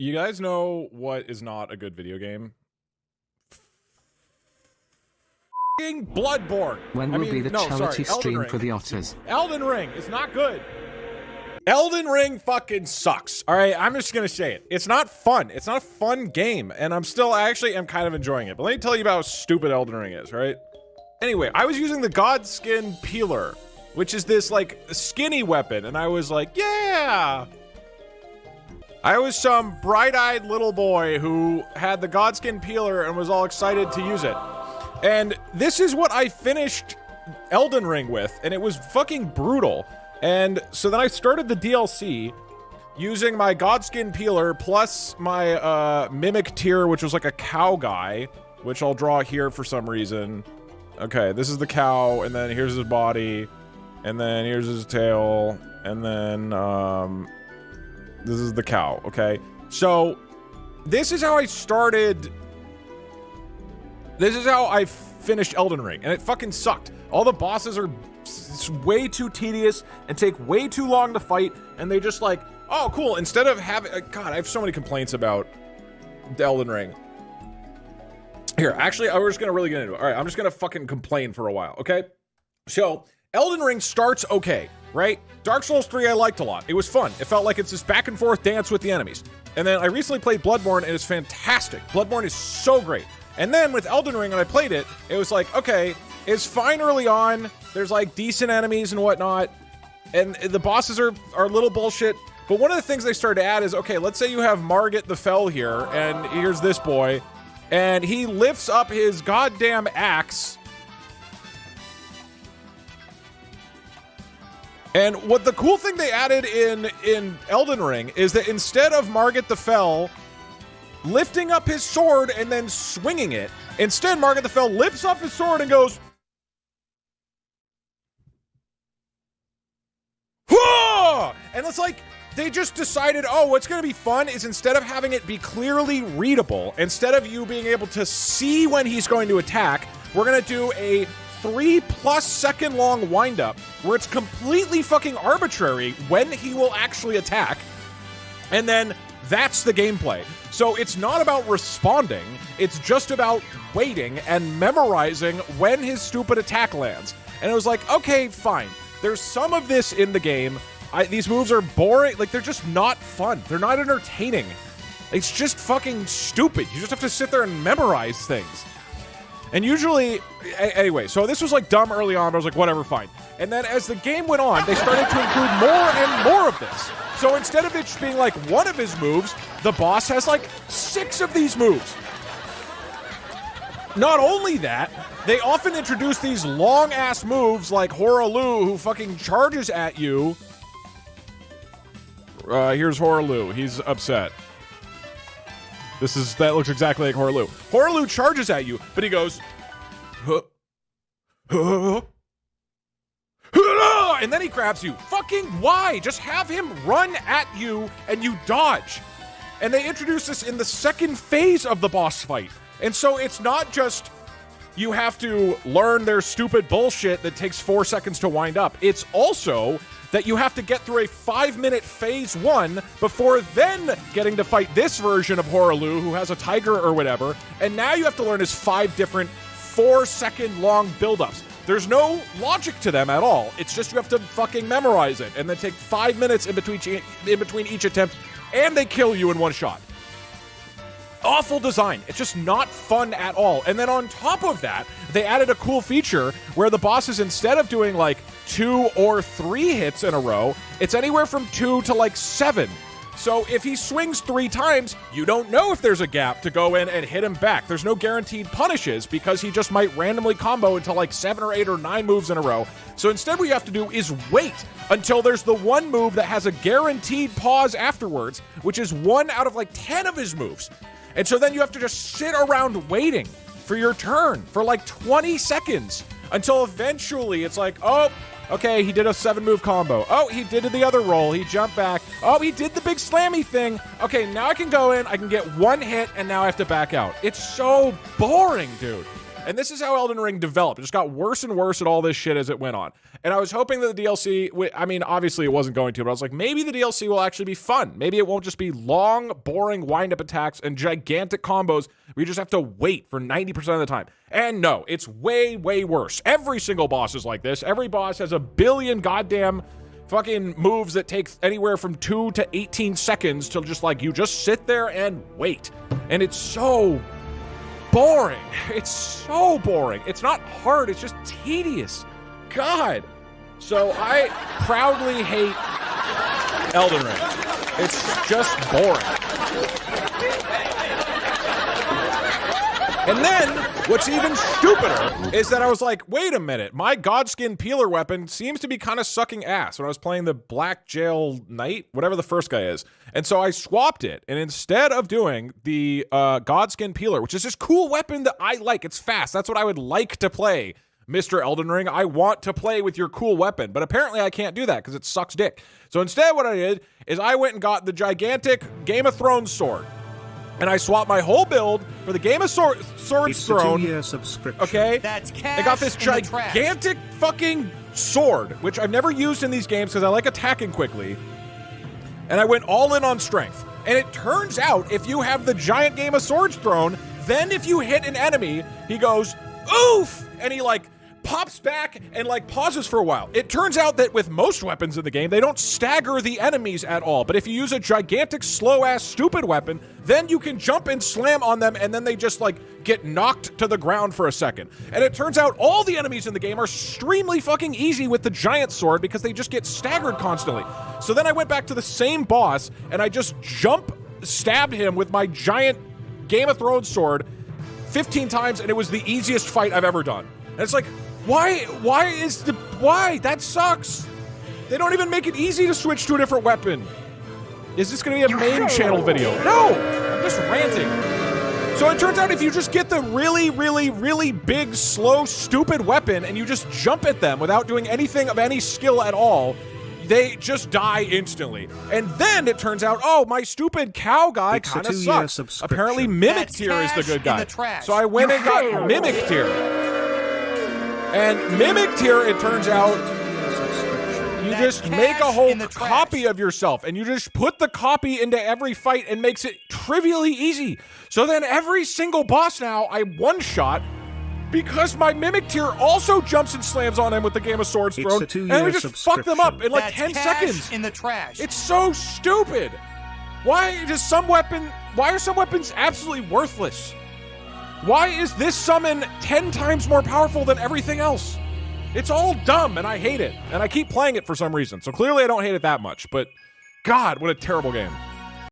You guys know what is not a good video game? F***ing Bloodborne. When will be the charity stream for the otters? Elden Ring is not good. Elden Ring fucking sucks. All right, I'm just gonna say it. It's not fun. It's not a fun game, and I'm kind of enjoying it. But let me tell you about how stupid Elden Ring is, right? Anyway, I was using the Godskin Peeler, which is this, like, skinny weapon, and I was like, yeah! I was some bright-eyed little boy who had the Godskin Peeler and was all excited to use it. And this is what I finished Elden Ring with, and it was fucking brutal. And so then I started the DLC using my Godskin Peeler plus my Mimic Tier, which was like a cow guy, which I'll draw here for some reason. Okay, this is the cow, and then here's his body, and then here's his tail, and then this is the cow, okay? So this is how I started. This is how I finished Elden Ring, and it fucking sucked. All the bosses are way too tedious and take way too long to fight, and they just like, oh, cool. Instead of having, God, I have so many complaints about Elden Ring. Here, actually, we're just gonna really get into it. All right, I'm just gonna fucking complain for a while, okay? So, Elden Ring starts okay, right? Dark Souls 3 I liked a lot. It was fun. It felt like it's this back and forth dance with the enemies. And then I recently played Bloodborne, and it's fantastic. Bloodborne is so great. And then with Elden Ring, when I played it, it was like, okay, it's fine early on. There's like decent enemies and whatnot. And the bosses are a little bullshit. But one of the things they started to add is, okay, let's say you have Margit the Fell here, and here's this boy, and he lifts up his goddamn axe. And what the cool thing they added in Elden Ring is that instead of Margit the Fell lifting up his sword and then swinging it, instead Margit the Fell lifts up his sword and goes, Hah! And it's like, they just decided, oh, what's going to be fun is instead of having it be clearly readable, instead of you being able to see when he's going to attack, we're going to do a 3+ second long windup where it's completely fucking arbitrary when he will actually attack. And then that's the gameplay. So it's not about responding, it's just about waiting and memorizing when his stupid attack lands. And it was like, okay, fine. There's some of this in the game. These moves are boring. Like, they're just not fun. They're not entertaining. It's just fucking stupid. You just have to sit there and memorize things. And usually, anyway, so this was like dumb early on, but I was like, whatever, fine. And then as the game went on, they started to include more and more of this. So instead of it just being like one of his moves, the boss has like 6 of these moves. Not only that, they often introduce these long-ass moves like Horalu, who fucking charges at you. Here's Horalu. He's upset. That looks exactly like Horalu. Horalu charges at you, but he goes, huh, huh, huh, and then he grabs you. Fucking why? Just have him run at you and you dodge. And they introduce this in the second phase of the boss fight. And so it's not just you have to learn their stupid bullshit that takes 4 seconds to wind up. It's also that you have to get through a 5-minute phase 1 before then getting to fight this version of Horalu who has a tiger or whatever. And now you have to learn his 5 different 4-second long buildups. There's no logic to them at all. It's just you have to fucking memorize it and then take 5 minutes in between each attempt, and they kill you in one shot. Awful design. It's just not fun at all. And then on top of that, they added a cool feature where the bosses, instead of doing like 2 or 3 hits in a row, it's anywhere from 2 to like 7. So if he swings 3 times, you don't know if there's a gap to go in and hit him back. There's no guaranteed punishes because he just might randomly combo into like 7 or 8 or 9 moves in a row. So instead what you have to do is wait until there's the one move that has a guaranteed pause afterwards, which is 1 out of like 10 of his moves. And so then you have to just sit around waiting for your turn for like 20 seconds until eventually it's like, oh, okay, he did a 7-move combo. Oh, he did the other roll. He jumped back. Oh, he did the big slammy thing. Okay, now I can go in, I can get 1 hit, and now I have to back out. It's so boring, dude. And this is how Elden Ring developed. It just got worse and worse at all this shit as it went on. And I was hoping that the DLC, I mean, obviously it wasn't going to, but I was like, maybe the DLC will actually be fun. Maybe it won't just be long, boring wind-up attacks and gigantic combos where you just have to wait for 90% of the time. And no, it's way, way worse. Every single boss is like this. Every boss has a billion goddamn fucking moves that take anywhere from 2 to 18 seconds to just like, you just sit there and wait. And it's so boring. It's so boring. It's not hard, it's just tedious. God. So I proudly hate Elden Ring. It's just boring. And then, what's even stupider is that I was like, wait a minute, my Godskin peeler weapon seems to be kind of sucking ass when I was playing the Black Jail Knight, whatever the first guy is. And so I swapped it, and instead of doing the Godskin peeler, which is this cool weapon that I like, it's fast, that's what I would like to play, Mr. Elden Ring, I want to play with your cool weapon, but apparently I can't do that because it sucks dick. So instead what I did is I went and got the gigantic Game of Thrones sword. And I swapped my whole build for the Game of Swords Throne. It's a 2-year subscription. Okay? That's cash. I got this gigantic fucking sword, which I've never used in these games because I like attacking quickly. And I went all in on strength. And it turns out, if you have the giant Game of Swords Throne, then if you hit an enemy, he goes, oof! And he like pops back and like pauses for a while. It turns out that with most weapons in the game, they don't stagger the enemies at all. But if you use a gigantic, slow-ass, stupid weapon, then you can jump and slam on them, and then they just like get knocked to the ground for a second. And it turns out all the enemies in the game are extremely fucking easy with the giant sword because they just get staggered constantly. So then I went back to the same boss, and I just stabbed him with my giant Game of Thrones sword 15 times, and it was the easiest fight I've ever done. And it's like, why? That sucks. They don't even make it easy to switch to a different weapon. Is this gonna be a main channel video? No, I'm just ranting. So it turns out if you just get the really, really, really big, slow, stupid weapon and you just jump at them without doing anything of any skill at all, they just die instantly. And then it turns out, oh, my stupid cow guy kind of sucks. Apparently Mimic Tier is the good guy. So I went and got Mimic Tier. And Mimic Tier, it turns out, you just make a whole copy of yourself, and you just put the copy into every fight and makes it trivially easy. So then every single boss now, I one-shot, because my Mimic Tier also jumps and slams on him with the Game of Swords Throne, and we just fuck them up in like 10 seconds. In the trash. It's so stupid. Why are some weapons absolutely worthless? Why is this summon 10 times more powerful than everything else? It's all dumb, and I hate it. And I keep playing it for some reason. So clearly I don't hate it that much, but God, what a terrible game.